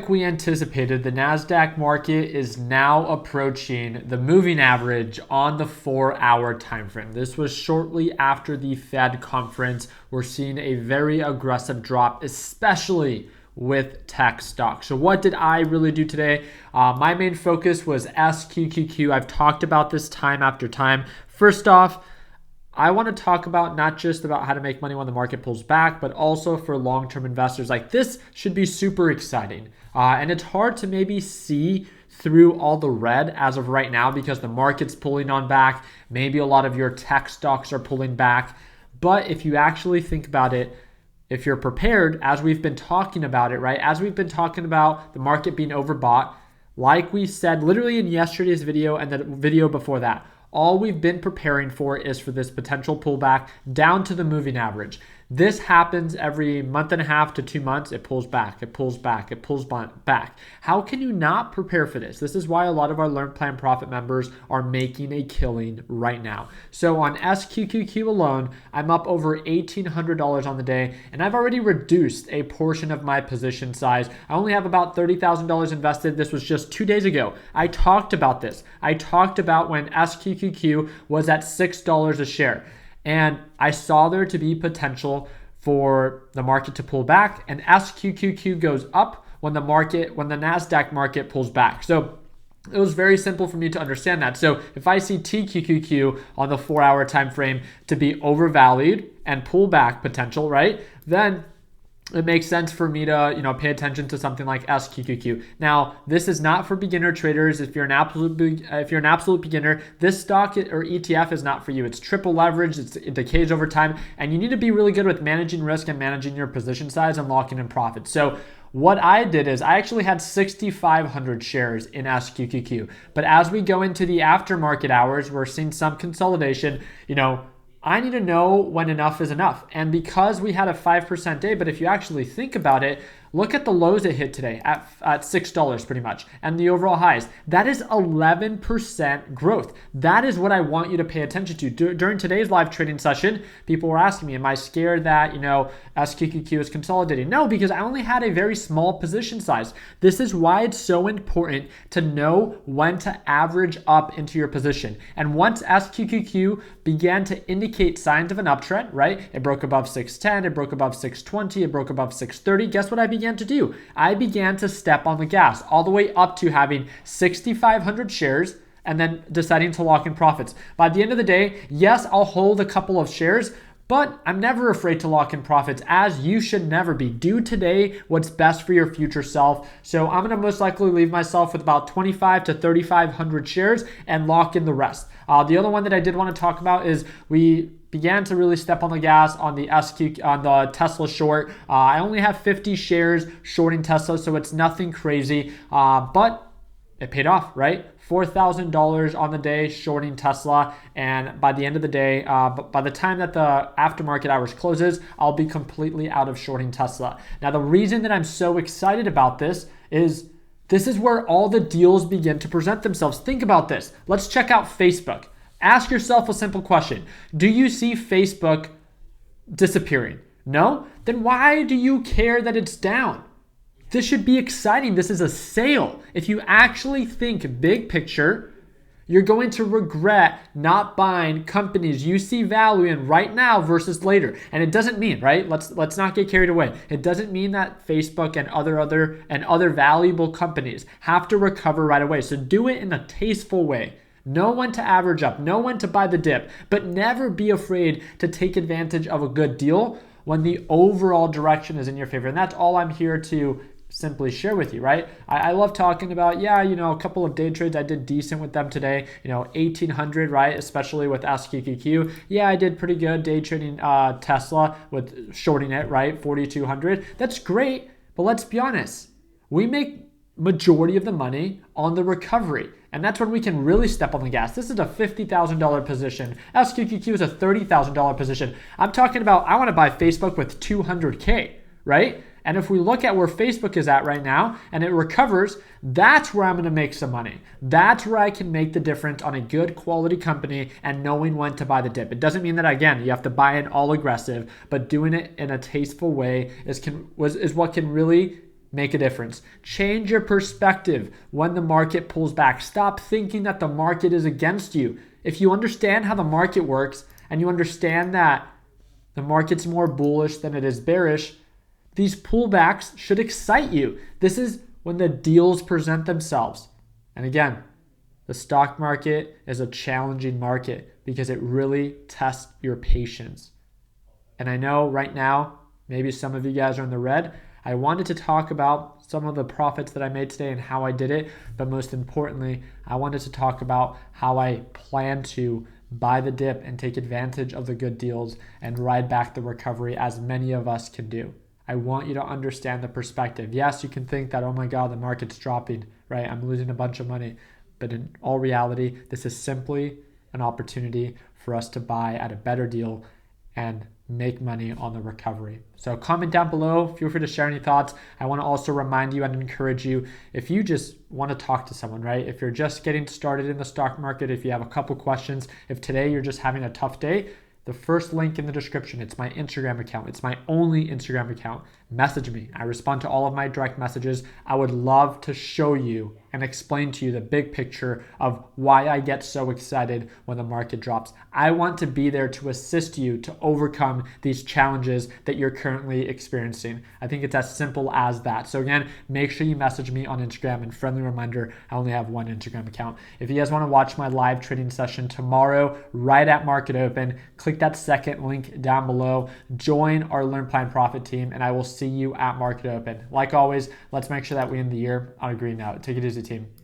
Like we anticipated, the NASDAQ market is now approaching the moving average on the 4-hour time frame. This was shortly after the Fed conference. We're seeing a very aggressive drop, especially with tech stocks. So what did I really do today? My main focus was SQQQ. I've talked about this time after time. First off, I want to talk about not just about how to make money when the market pulls back, but also for long-term investors. Like, this should be super exciting. And it's hard to maybe see through all the red as of right now because the market's pulling on back. Maybe a lot of your tech stocks are pulling back. But if you actually think about it, if you're prepared, as we've been talking about it, right? As we've been talking about the market being overbought, like we said literally in yesterday's video and the video before that, all we've been preparing for is for this potential pullback down to the moving average. This happens every month and a half to 2 months. It pulls back, it pulls back, it pulls back. How can you not prepare for this? This is why a lot of our Learn Plan Profit members are making a killing right now. So on SQQQ alone, I'm up over $1,800 on the day, and I've already reduced a portion of my position size. I only have about $30,000 invested. This was just 2 days ago. I talked about this. I talked about when SQQQ was at $6 a share. And I saw there to be potential for the market to pull back, and SQQQ goes up when the NASDAQ market pulls back. So it was very simple for me to understand that. So if I see TQQQ on the 4-hour time frame to be overvalued and pull back potential, right? Then it makes sense for me to, pay attention to something like SQQQ. Now, this is not for beginner traders. If you're an absolute beginner, this stock or ETF is not for you. It's triple leverage. It decays over time, and you need to be really good with managing risk and managing your position size and locking in profit. So what I did is I actually had 6,500 shares in SQQQ. But as we go into the aftermarket hours, we're seeing some consolidation. I need to know when enough is enough. And because we had a 5% day, but if you actually think about it, look at the lows it hit today at $6 pretty much, and the overall highs. That is 11% growth. That is what I want you to pay attention to. During today's live trading session, people were asking me, am I scared that, SQQQ is consolidating? No, because I only had a very small position size. This is why it's so important to know when to average up into your position. And once SQQQ began to indicate signs of an uptrend, right? It broke above 610, it broke above 620, it broke above 630. Guess what I began to do? I began to step on the gas all the way up to having 6,500 shares and then deciding to lock in profits. By the end of the day, yes, I'll hold a couple of shares, but I'm never afraid to lock in profits, as you should never be. Do today what's best for your future self. So I'm going to most likely leave myself with about 25 to 3,500 shares and lock in the rest. The other one that I did want to talk about is we began to really step on the gas on the Tesla short. I only have 50 shares shorting Tesla, so it's nothing crazy, but it paid off, right? $4,000 on the day shorting Tesla, and by the end of the day, by the time that the aftermarket hours closes, I'll be completely out of shorting Tesla. Now, the reason that I'm so excited about this is where all the deals begin to present themselves. Think about this. Let's check out Facebook. Ask yourself a simple question. Do you see Facebook disappearing? No? Then why do you care that it's down? This should be exciting. This is a sale. If you actually think big picture, you're going to regret not buying companies you see value in right now versus later. And it doesn't mean, right? Let's not get carried away. It doesn't mean that Facebook and other valuable companies have to recover right away. So do it in a tasteful way. Know when to average up, know when to buy the dip, but never be afraid to take advantage of a good deal when the overall direction is in your favor. And that's all I'm here to simply share with you, right? I love talking about, a couple of day trades. I did decent with them today, 1,800, right? Especially with SQQQ. Yeah, I did pretty good day trading Tesla with shorting it, right? 4,200. That's great, but let's be honest. We make majority of the money on the recovery. And that's when we can really step on the gas. This is a $50,000 position. SQQQ is a $30,000 position. I'm talking about, I want to buy Facebook with 200K, right? And if we look at where Facebook is at right now and it recovers, that's where I'm going to make some money. That's where I can make the difference on a good quality company and knowing when to buy the dip. It doesn't mean that, again, you have to buy it all aggressive, but doing it in a tasteful way is what can really make a difference. Change your perspective when the market pulls back. Stop thinking that the market is against you. If you understand how the market works and you understand that the market's more bullish than it is bearish, these pullbacks should excite you. This is when the deals present themselves. And again, the stock market is a challenging market because it really tests your patience. And I know right now, maybe some of you guys are in the red. I wanted to talk about some of the profits that I made today and how I did it. But most importantly, I wanted to talk about how I plan to buy the dip and take advantage of the good deals and ride back the recovery as many of us can do. I want you to understand the perspective. Yes, you can think that, oh my God, the market's dropping, right? I'm losing a bunch of money. But in all reality, this is simply an opportunity for us to buy at a better deal and make money on the recovery. So comment down below. Feel free to share any thoughts. I want to also remind you and encourage you, if you just want to talk to someone, right? If you're just getting started in the stock market, if you have a couple questions, if today you're just having a tough day, the first link in the description, it's my Instagram account. It's my only Instagram account. Message me. I respond to all of my direct messages. I would love to show you and explain to you the big picture of why I get so excited when the market drops. I want to be there to assist you to overcome these challenges that you're currently experiencing. I think it's as simple as that. So again, make sure you message me on Instagram, and friendly reminder, I only have one Instagram account. If you guys want to watch my live trading session tomorrow, right at market open, click that second link down below. Join our Learn Plan Profit team, and I will see you at market open. Like always, let's make sure that we end the year on a green note. Take it easy, team.